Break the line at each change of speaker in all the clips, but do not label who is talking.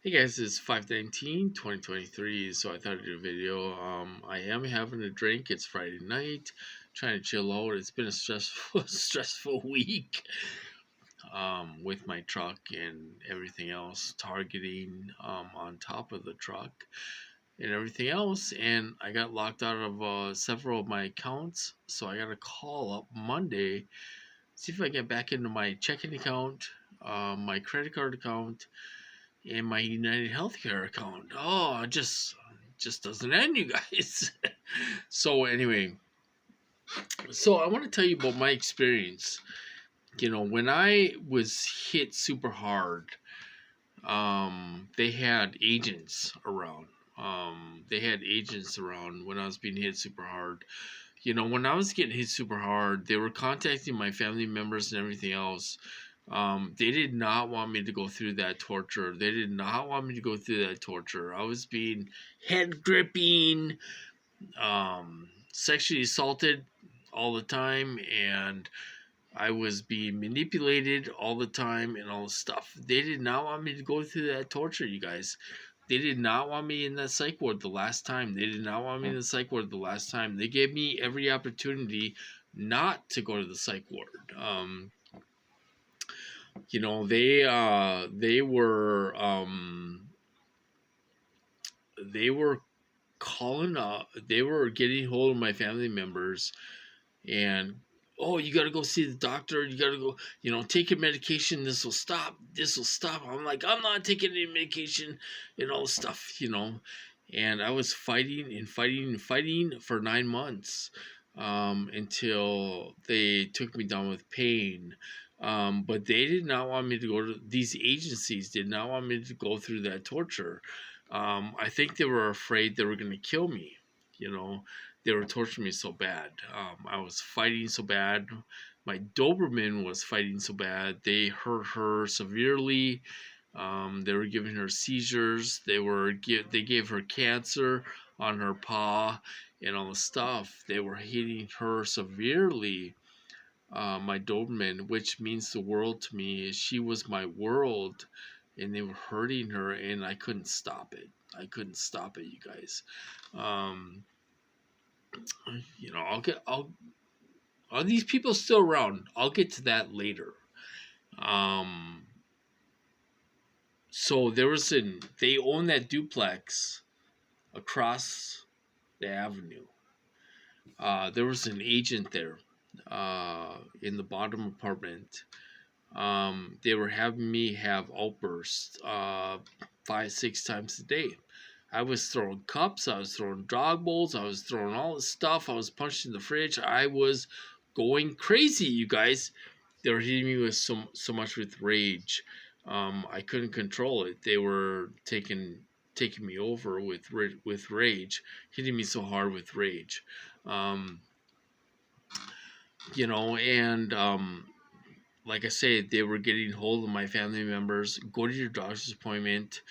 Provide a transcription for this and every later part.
Hey guys, it's 5/19/2023. So I thought I'd do a video. I am having a drink. It's Friday night, trying to chill out. It's been a stressful stressful week with my truck and everything else, targeting on top of the truck and everything else. And I got locked out of several of my accounts, so I got to call up Monday, see if I get back into my checking account, my credit card account, and my United Healthcare account. Oh, it just doesn't end, you guys. So anyway, so I want to tell you about my experience. When I was hit super hard, they had agents around. They had agents around when I was being hit super hard. When I was getting hit super hard, they were contacting my family members and everything else. They did not want me to go through that torture. They did not want me to go through that torture. I was being head gripping, sexually assaulted all the time, and I was being manipulated all the time and all this stuff. They did not want me to go through that torture, you guys. They did not want me in that psych ward the last time. They did not want me in the psych ward the last time. They gave me every opportunity not to go to the psych ward. They were calling up. They were getting hold of my family members and, oh, you got to go see the doctor. You got to go, take your medication. This will stop. This will stop. I'm like, I'm not taking any medication and all this stuff. And I was fighting and fighting and fighting for 9 months, until they took me down with pain. But they did not want me to go to these agencies, did not want me to go through that torture. I think they were afraid they were going to kill me. You know, they were torturing me so bad. I was fighting so bad. My Doberman was fighting so bad. They hurt her severely. They were giving her seizures. They gave her cancer on her paw and all the stuff. They were hitting her severely. My Doberman, which means the world to me. She was my world, and they were hurting her, and I couldn't stop it. I couldn't stop it, you guys. Um, I'll are these people still around? I'll get to that later. Um, so they own that duplex across the avenue. There was an agent there, in the bottom apartment. They were having me have outbursts, 5, 6 times a day. I was throwing cups, I was throwing dog bowls, I was throwing all this stuff, I was punching the fridge, I was going crazy, you guys. They were hitting me with so much with rage. I couldn't control it. They were taking me over with rage, hitting me so hard with rage. Um, and like I said, they were getting hold of my family members. Go to your doctor's appointment.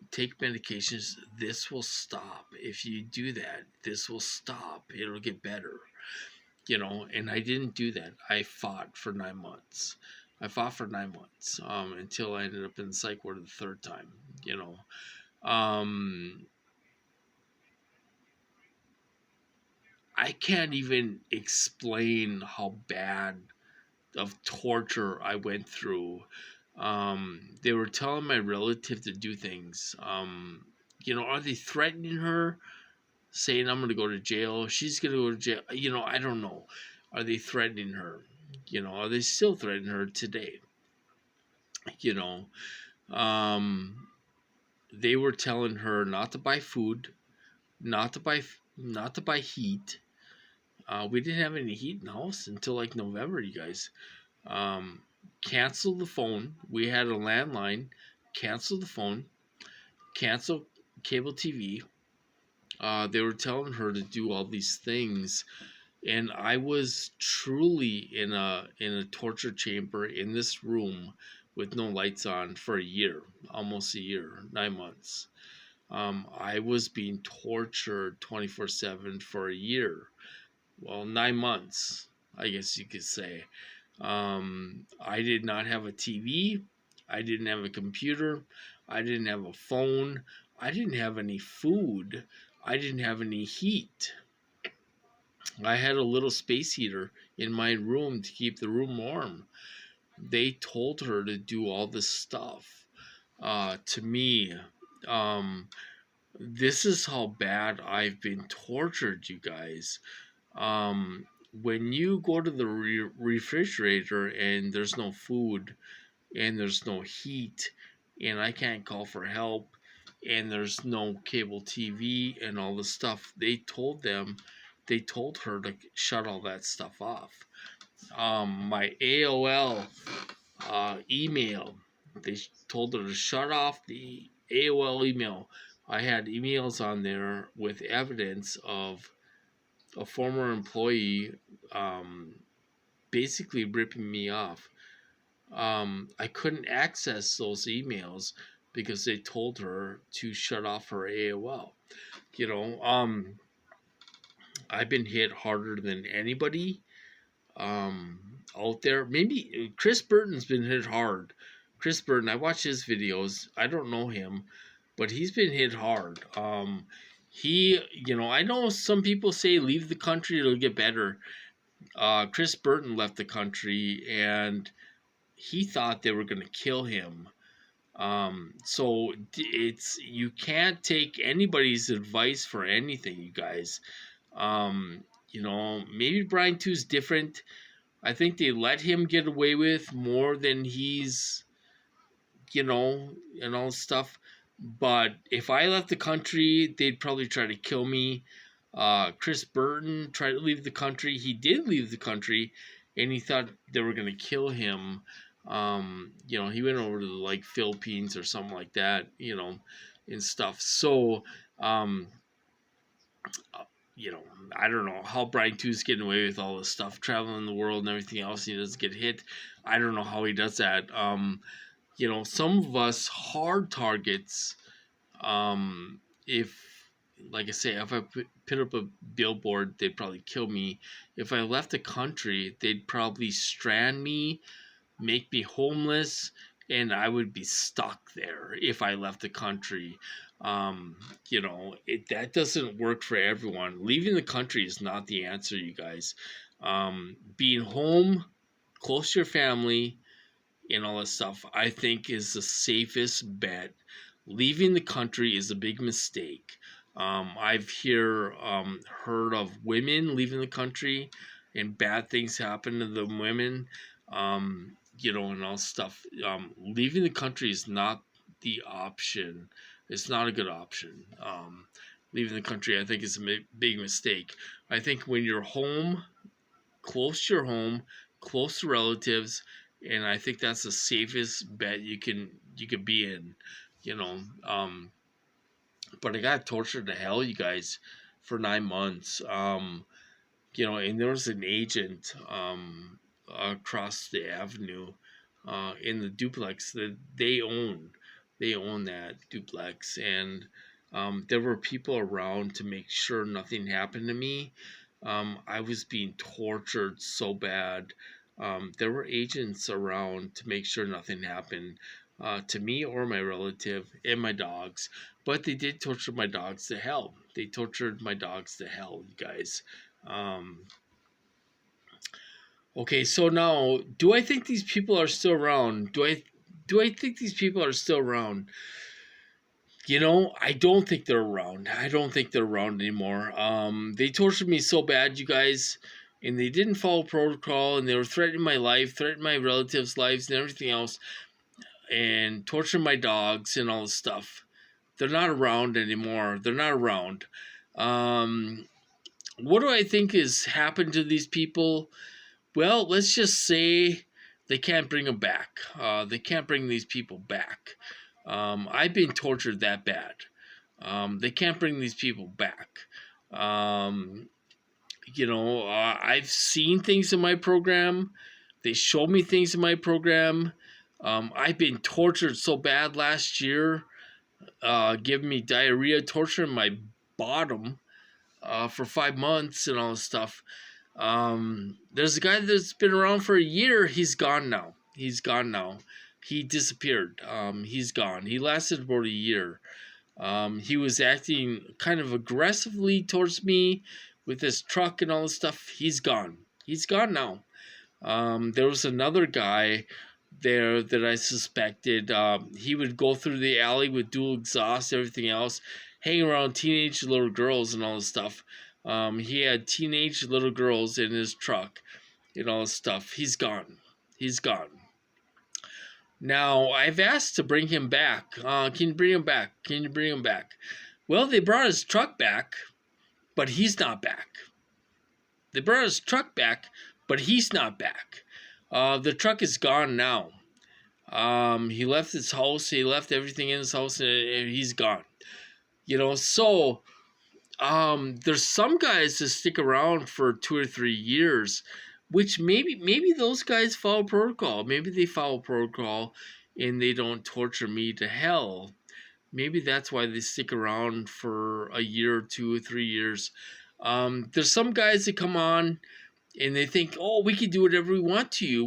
Take medications. This will stop. If you do that, this will stop. It'll get better. And I didn't do that. I fought for 9 months. I fought for 9 months, until I ended up in the psych ward the third time. You know, um, I can't even explain how bad of torture I went through. They were telling my relative to do things. Are they threatening her, saying I'm going to go to jail? She's going to go to jail. I don't know. Are they threatening her? Are they still threatening her today? You know, um, they were telling her not to buy food, not to buy, not to buy heat. We didn't have any heat in the house until like November, you guys. Um, cancel the phone. We had a landline. Cancel the phone. Cancel cable TV. They were telling her to do all these things, and I was truly in a torture chamber in this room with no lights on for a year, almost a year, 9 months. I was being tortured 24/7 for a year. Well, 9 months, I guess you could say. I did not have a TV. I didn't have a computer. I didn't have a phone. I didn't have any food. I didn't have any heat. I had a little space heater in my room to keep the room warm. They told her to do all this stuff to me. Um, this is how bad I've been tortured, you guys. When you go to the refrigerator and there's no food and there's no heat and I can't call for help and there's no cable TV and all this stuff, they told her to shut all that stuff off. My AOL email, they told her to shut off the AOL email. I had emails on there with evidence of a former employee basically ripping me off. I couldn't access those emails because they told her to shut off her AOL. You know, I've been hit harder than anybody out there. Maybe Chris Burton's been hit hard. Chris Burton, I watch his videos. I don't know him, but he's been hit hard. I know some people say leave the country, it'll get better. Chris Burton left the country and he thought they were going to kill him. So you can't take anybody's advice for anything, you guys. Maybe Brian 2's different. I think they let him get away with more than he's, and all stuff. But if I left the country, they'd probably try to kill me. Chris Burton tried to leave the country. He did leave the country, and he thought they were going to kill him. He went over to like Philippines or something like that, and stuff. So, I don't know how Brian 2's getting away with all this stuff, traveling the world and everything else. He doesn't get hit. I don't know how he does that. Some of us hard targets, if, like I say, if I put up a billboard, they'd probably kill me. If I left the country, they'd probably strand me, make me homeless, and I would be stuck there if I left the country. That doesn't work for everyone. Leaving the country is not the answer, you guys. Being home, close to your family, and all that stuff, I think is the safest bet. Leaving the country is a big mistake. I've heard of women leaving the country and bad things happen to the women, and all stuff. Leaving the country is not the option. It's not a good option. Leaving the country, I think, is a big mistake. I think when you're home, close to your home, close to relatives, and I think that's the safest bet you could be in. But I got tortured to hell, you guys, for 9 months. And there was an agent across the avenue in the duplex that they own. They own that duplex, and there were people around to make sure nothing happened to me. I was being tortured so bad. There were agents around to make sure nothing happened to me or my relative and my dogs. But they did torture my dogs to hell. They tortured my dogs to hell, you guys. Okay, so now, do I think these people are still around? Do I think these people are still around? I don't think they're around. I don't think they're around anymore. They tortured me so bad, you guys, and they didn't follow protocol, and they were threatening my life, threatening my relatives' lives, and everything else, and torturing my dogs and all this stuff. They're not around anymore. They're not around. What do I think has happened to these people? Well, let's just say they can't bring them back. They can't bring these people back. I've been tortured that bad. They can't bring these people back. I've seen things in my program. They showed me things in my program. I've been tortured so bad last year, giving me diarrhea, torturing my bottom for 5 months and all this stuff. There's a guy that's been around for a year. He's gone now. he disappeared. He's gone. He lasted about a year. He was acting kind of aggressively towards me with his truck and all this stuff. He's gone. He's gone now. There was another guy there that I suspected. He would go through the alley with dual exhaust, everything else, hang around teenage little girls and all this stuff. He had teenage little girls in his truck and all this stuff. He's gone. He's gone. Now, I've asked to bring him back. Can you bring him back? Can you bring him back? Well, they brought his truck back, but he's not back. They brought his truck back, but he's not back. The truck is gone now. He left his house. He left everything in his house, and he's gone. So there's some guys that stick around for 2 or 3 years, which maybe those guys follow protocol. Maybe they follow protocol and they don't torture me to hell. Maybe that's why they stick around for a year or 2 or 3 years. There's some guys that come on and they think, oh, we can do whatever we want to you.